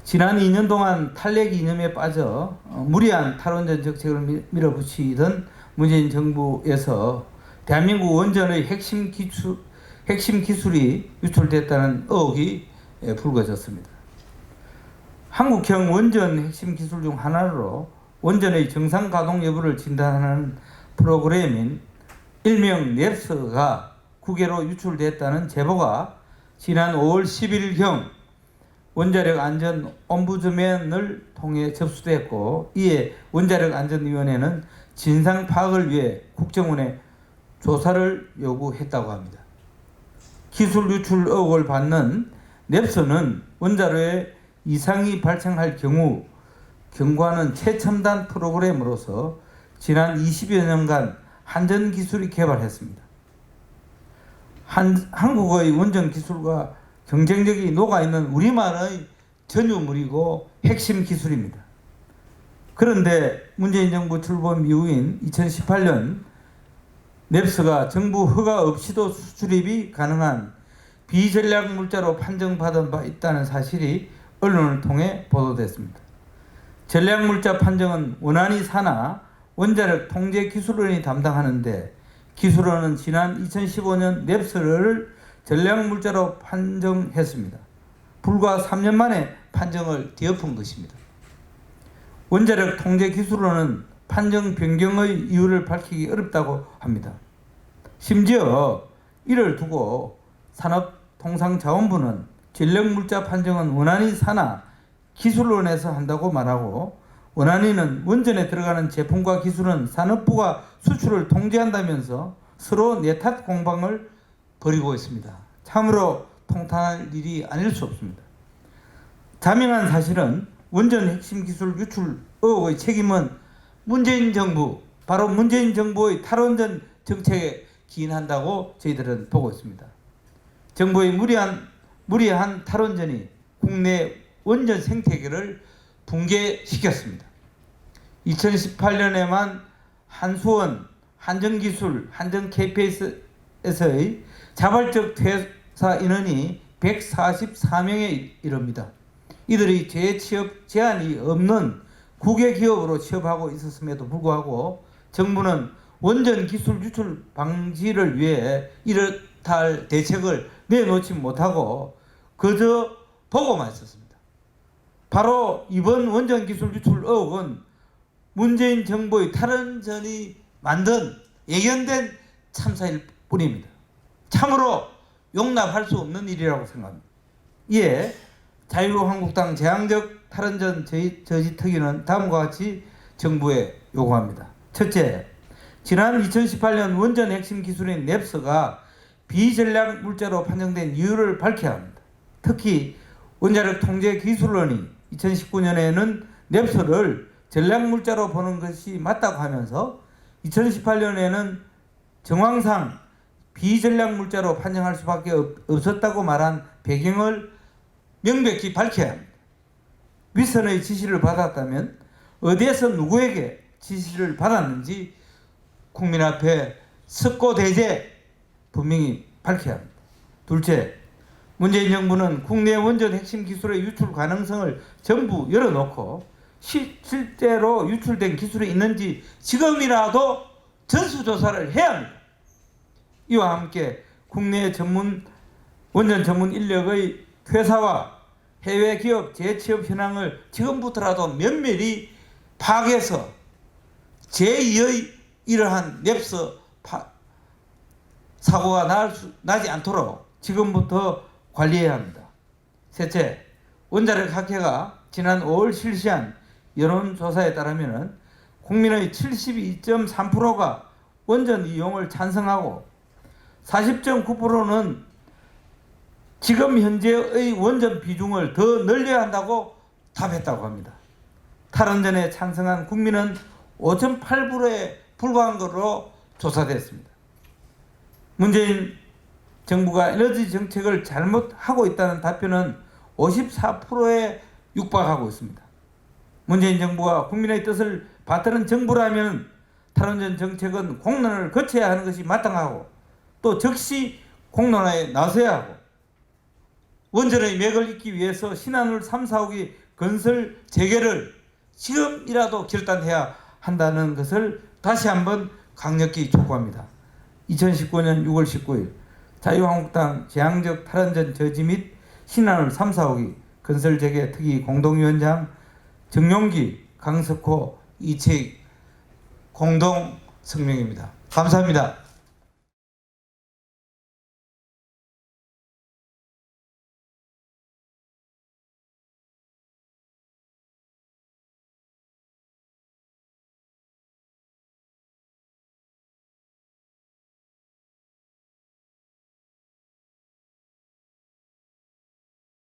지난 2년 동안 탄핵 이념에 빠져 무리한 탈원전 정책을 밀어붙이던 문재인 정부에서 대한민국 원전의 핵심 기술이 유출됐다는 의혹이 불거졌습니다. 한국형 원전 핵심 기술 중 하나로 원전의 정상 가동 여부를 진단하는 프로그램인 일명 넵스가 국외로 유출됐다는 제보가 지난 5월 11일경 원자력 안전 옴부드맨을 통해 접수됐고, 이에 원자력 안전위원회는 진상 파악을 위해 국정원에 조사를 요구했다고 합니다. 기술 유출 의혹을 받는 넵스는 원자로에 이상이 발생할 경우 경고하는 최첨단 프로그램으로서 지난 20여 년간 한전 기술이 개발했습니다. 한국의 원전 기술과 경쟁력이 녹아있는 우리만의 전유물이고 핵심 기술입니다. 그런데 문재인 정부 출범 이후인 2018년 넵스가 정부 허가 없이도 수출입이 가능한 비전략 물자로 판정받은 바 있다는 사실이 언론을 통해 보도됐습니다. 전략 물자 판정은 원안이 산하 원자력 통제기술원이 담당하는데, 기술원은 지난 2015년 넵스를 전략 물자로 판정했습니다. 불과 3년 만에 판정을 뒤엎은 것입니다. 원자력 통제기술원은 판정 변경의 이유를 밝히기 어렵다고 합니다. 심지어 이를 두고 산업통상자원부는 전략 물자 판정은 원안이 산하 기술원에서 한다고 말하고, 원안위는 원전에 들어가는 제품과 기술은 산업부가 수출을 통제한다면서 서로 내탓 공방을 벌이고 있습니다. 참으로 통탄할 일이 아닐 수 없습니다. 자명한 사실은 원전 핵심 기술 유출 의혹의 책임은 문재인 정부, 바로 문재인 정부의 탈원전 정책에 기인한다고 저희들은 보고 있습니다. 정부의 무리한 탈원전이 국내 원전 생태계를 붕괴시켰습니다. 2018년에만 한수원, 한전기술, 한전 KPS에서의 자발적 퇴사 인원이 144명에 이릅니다. 이들이 재취업 제한이 없는 국외 기업으로 취업하고 있었음에도 불구하고 정부는 원전 기술 유출 방지를 위해 이렇다 대책을 내놓지 못하고 그저 보고만 있었습니다. 바로 이번 원전 기술 유출 의혹은 문재인 정부의 탈원전이 만든 예견된 참사일 뿐입니다. 참으로 용납할 수 없는 일이라고 생각합니다. 이에 자유한국당 재앙적 탈원전 저지 특위는 다음과 같이 정부에 요구합니다. 첫째, 지난 2018년 원전 핵심 기술인 넵스가 비전략 물자로 판정된 이유를 밝혀야 합니다. 특히 원자력 통제기술원이 2019년에는 넵스를 전략 물자로 보는 것이 맞다고 하면서 2018년에는 정황상 비전략 물자로 판정할 수밖에 없었다고 말한 배경을 명백히 밝혀야 합니다. 윗선의 지시를 받았다면 어디에서 누구에게 지시를 받았는지 국민 앞에 석고대죄 분명히 밝혀야 합니다. 둘째, 문재인 정부는 국내 원전 핵심 기술의 유출 가능성을 전부 열어놓고 실제로 유출된 기술이 있는지 지금이라도 전수조사를 해야 합니다. 이와 함께 국내 원전 전문 인력의 퇴사와 해외 기업 재취업 현황을 지금부터라도 면밀히 파악해서 제2의 이러한 넵스 사고가 나지 않도록 지금부터 관리해야 합니다. 셋째, 원자력 학회가 지난 5월 실시한 여론조사에 따르면 국민의 72.3%가 원전 이용을 찬성하고 40.9%는 지금 현재의 원전 비중을 더 늘려야 한다고 답했다고 합니다. 탈원전에 찬성한 국민은 5.8%에 불과한 것으로 조사됐습니다. 문재인 정부가 에너지 정책을 잘못하고 있다는 답변은 54%에 육박하고 있습니다. 문재인 정부가 국민의 뜻을 받드는 정부라면 탈원전 정책은 공론을 거쳐야 하는 것이 마땅하고 또 즉시 공론화에 나서야 하고 원전의 맥을 잇기 위해서 신한울 3, 4호기 건설 재개를 지금이라도 결단해야 한다는 것을 다시 한번 강력히 촉구합니다. 2019년 6월 19일 자유한국당 재앙적 탈원전 저지 및 신안울 3, 4호기 건설 재개 특위 공동위원장 정용기, 강석호, 이채익 공동 성명입니다. 감사합니다.